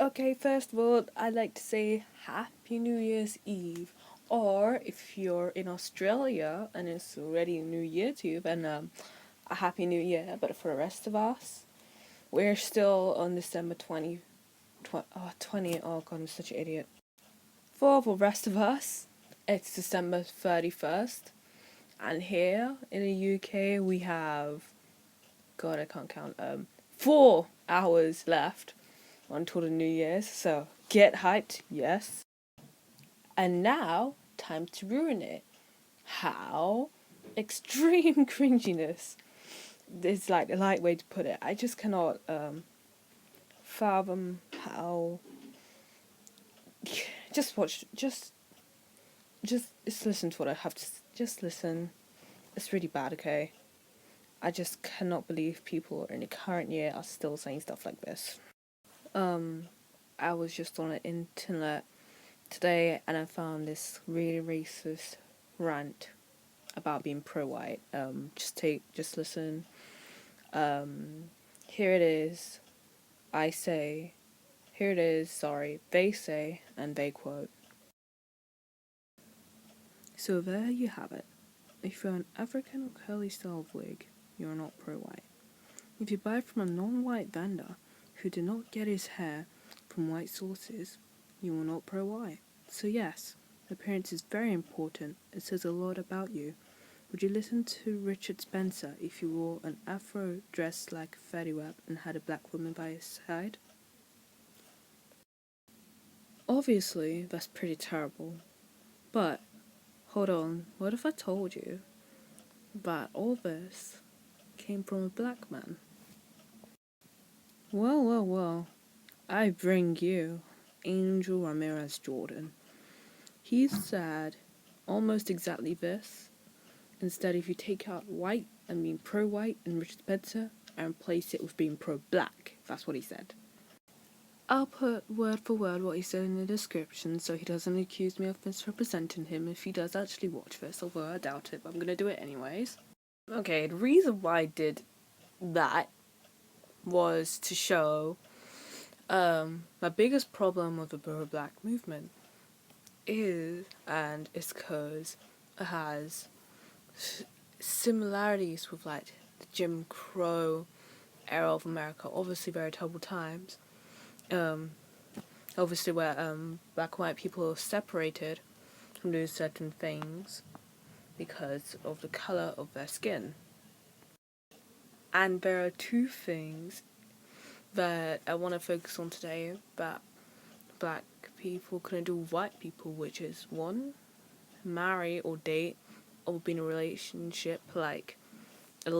Okay, first of all, I'd like to say Happy New Year's Eve. Or if you're in Australia and it's already New Year to you, then a Happy New Year. But for the rest of us, we're still on December 20. Oh god, I'm such an idiot. For the rest of us, it's December 31st. And here in the UK, we have, god, I can't count, 4 hours left until the New Year's, so get hyped, yes. And now, time to ruin it. How? Extreme cringiness. It's like a light way to put it. I just cannot fathom how. Just watch. Just listen to what I have to. Just listen. It's really bad. Okay. I just cannot believe people in the current year are still saying stuff like this. I was just on the internet today and I found this really racist rant about being pro-white. Just listen. Here it is. I say, here it is, sorry, they say, and they quote. So there you have it. If you're an African or curly style wig, you're not pro-white. If you buy from a non-white vendor who did not get his hair from white sources, you are not pro-white. So yes, appearance is very important. It says a lot about you. Would you listen to Richard Spencer if you wore an afro dressed like a fairy-web and had a black woman by his side? Obviously, that's pretty terrible. But, hold on, what if I told you that all this came from a black man? Well, I bring you Angel Ramirez Jordan. He said almost exactly this. Instead, if you take out white and mean pro-white and Richard Spencer and replace it with being pro-black, that's what he said. I'll put word for word what he said in the description so he doesn't accuse me of misrepresenting him if he does actually watch this, although I doubt it, but I'm gonna do it anyways. Okay, the reason why I did that was to show my biggest problem with the pro-black movement is, and it's because it has similarities with like the Jim Crow era of America, obviously very terrible times. Obviously where black and white people are separated from doing certain things because of the colour of their skin. And there are two things that I want to focus on today that black people couldn't do with white people, which is one, marry or date or be in a relationship like a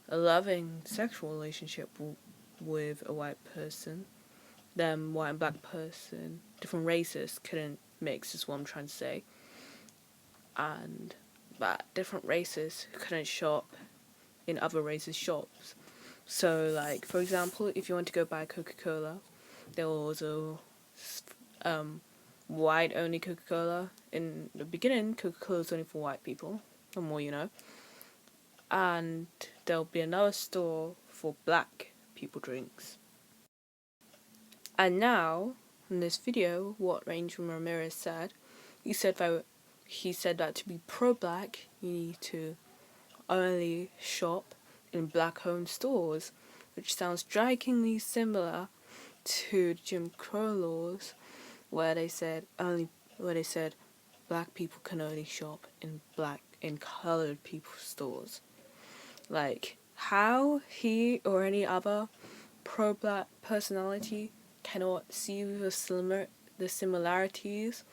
loving sexual relationship with a white person. Them white and black person, different races couldn't mix is what I'm trying to say. And but different races couldn't shop in other races' shops. So like for example, if you want to go buy Coca-Cola, there was a white only Coca-Cola. In the beginning, Coca-Cola was only for white people, the more you know. And there'll be another store for black people drinks. And now, in this video, what Angel Ramirez said, he said that to be pro-black, you need to only shop in black-owned stores, which sounds strikingly similar to Jim Crow laws, where they said black people can only shop in colored people's stores. Like how he or any other pro-black personality cannot see the similarities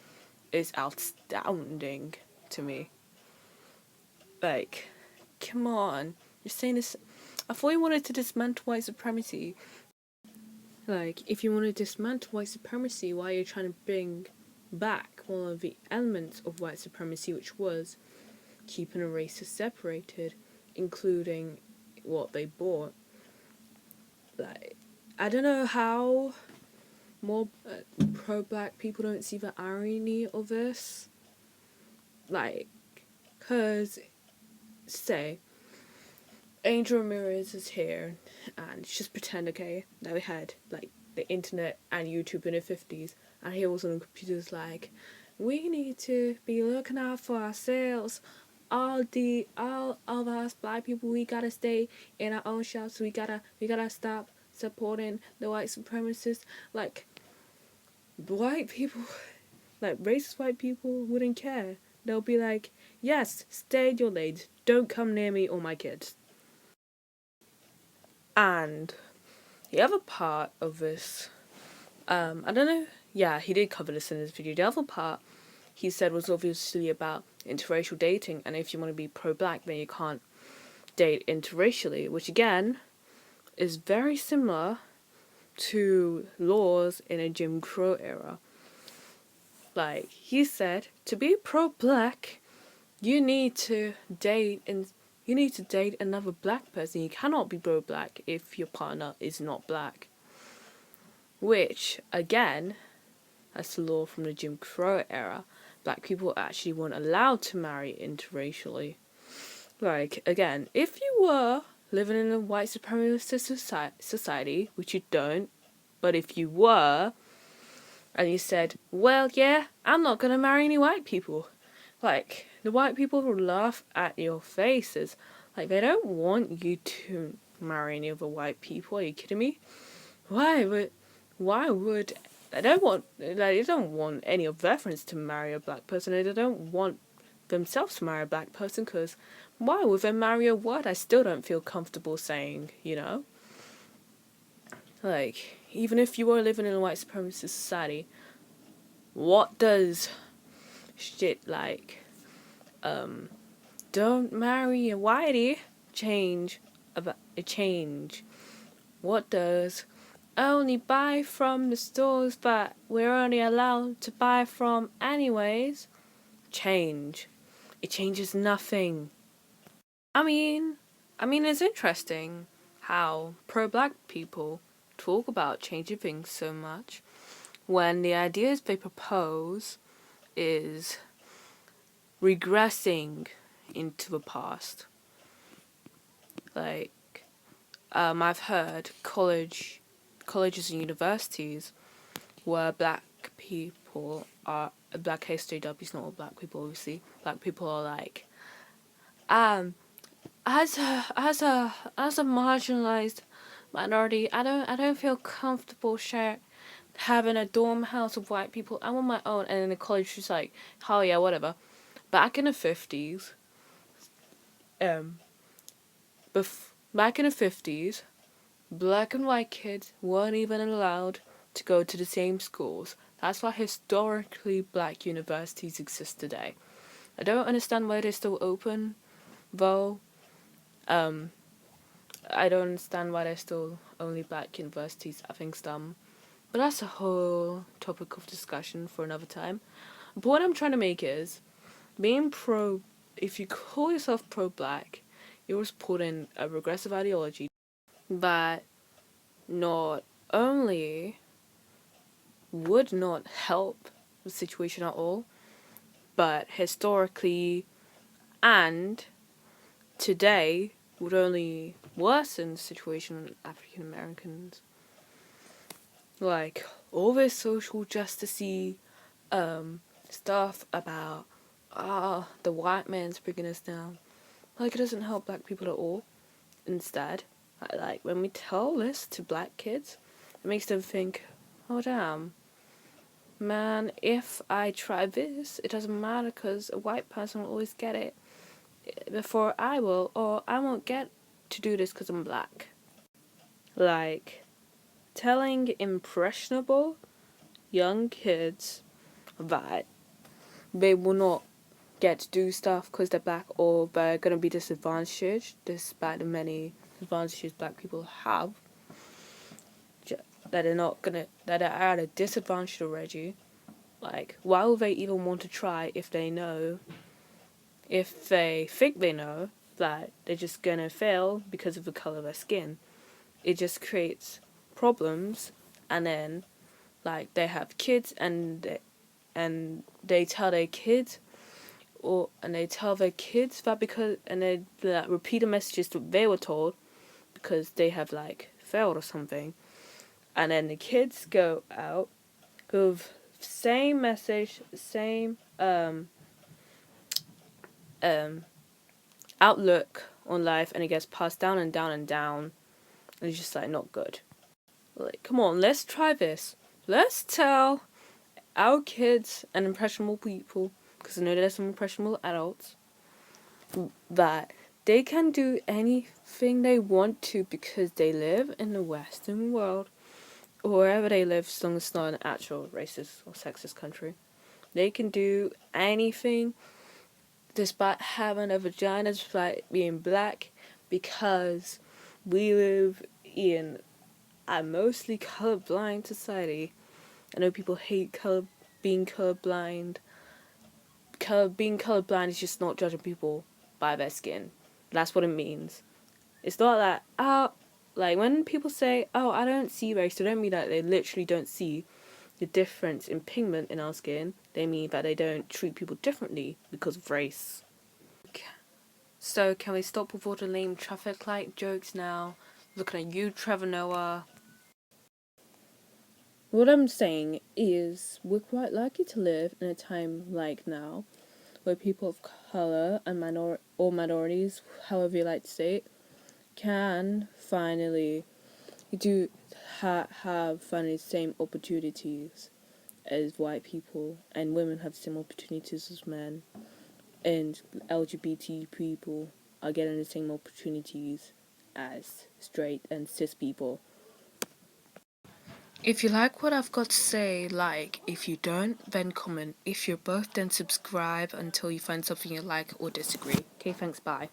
is astounding to me. Like, come on, you're saying this. I thought you wanted to dismantle white supremacy. Like, if you want to dismantle white supremacy, why are you trying to bring back one of the elements of white supremacy, which was keeping a races separated, including what they bought? Like, I don't know how more pro-black people don't see the irony of this. Like, cause say Angel Ramirez is here, and just pretend, okay, that we had like the internet and YouTube in the 50s, and he was on computers like, we need to be looking out for ourselves. All of us black people, we gotta stay in our own shops. We gotta stop supporting the white supremacists. Like, white people, like racist white people wouldn't care. They'll be like, yes, stay in your lanes. Don't come near me or my kids. And the other part of this, I don't know. Yeah, he did cover this in his video. The other part he said was obviously about interracial dating, and if you want to be pro-black, then you can't date interracially, which again is very similar to laws in a Jim Crow era. Like, he said, to be pro-black, you need to date another black person. You cannot be pro-black if your partner is not black. Which, again, that's the law from the Jim Crow era. Black people actually weren't allowed to marry interracially. Like, again, if you were living in a white supremacist society, which you don't, but if you were, and you said, well, yeah, I'm not going to marry any white people. Like, the white people will laugh at your faces. Like, they don't want you to marry any other white people. Are you kidding me? Why would they don't want any of their friends to marry a black person. They don't want themselves to marry a black person, because why would they marry a word I still don't feel comfortable saying, you know? Like, even if you were living in a white supremacist society, what does shit like, don't marry a whitey change? What does only buy from the stores that we're only allowed to buy from anyways change? It changes nothing. I mean, it's interesting how pro-black people talk about changing things so much when the ideas they propose is regressing into the past. Like, I've heard colleges and universities where black HJWs, not all black people obviously, black people are like, as a marginalized minority, I don't feel comfortable having a dorm house of white people. I'm on my own. And then the college was like, oh yeah, whatever. Back in the 50s, black and white kids weren't even allowed to go to the same schools. That's why historically black universities exist today. I don't understand why they're still open, though. I don't understand why there's still only black universities. I think it's dumb. But that's a whole topic of discussion for another time. But what I'm trying to make is, if you call yourself pro-black, you're supporting a regressive ideology that not only would not help the situation at all, but historically and today would only worsen the situation of African Americans. Like, all this social justice-y stuff about, the white man's bringing us down. Like, it doesn't help black people at all. Instead, like, when we tell this to black kids, it makes them think, oh damn, man, if I try this, it doesn't matter because a white person will always get it before I will, or I won't get to do this because I'm black. Like, telling impressionable young kids that they will not get to do stuff because they're black, or they're going to be disadvantaged despite the many advantages black people have, that are at a disadvantage already. Like, why would they even want to try if they think they know that they're just gonna fail because of the color of their skin? It just creates problems, and then, like, they have kids and they tell their kids that they repeat the messages that they were told because they have, like, failed or something. and then the kids go out with same message, same outlook on life, and it gets passed down and down and down, and it's just like not good. Like, come on, let's try this. Let's tell our kids and impressionable people, because I know there's some impressionable adults, that they can do anything they want to because they live in the Western world, or wherever they live, as long as it's not an actual racist or sexist country. They can do anything despite having a vagina, despite being black, because we live in a mostly colorblind society. I know people hate being colorblind. Being colorblind is just not judging people by their skin. That's what it means. It's not that, like when people say, oh, I don't see race, they don't mean that they literally don't see the difference in pigment in our skin. They mean that they don't treat people differently because of race. So can we stop with all the lame traffic light jokes now? Looking at you, Trevor Noah. What I'm saying is we're quite lucky to live in a time like now where people of colour and minorities, however you like to say it, can finally have finally the same opportunities as white people, and women have the same opportunities as men, and LGBT people are getting the same opportunities as straight and cis people. If you like what I've got to say, like. If you don't, then comment. If you're both, then subscribe until you find something you like or disagree. Okay, thanks, bye.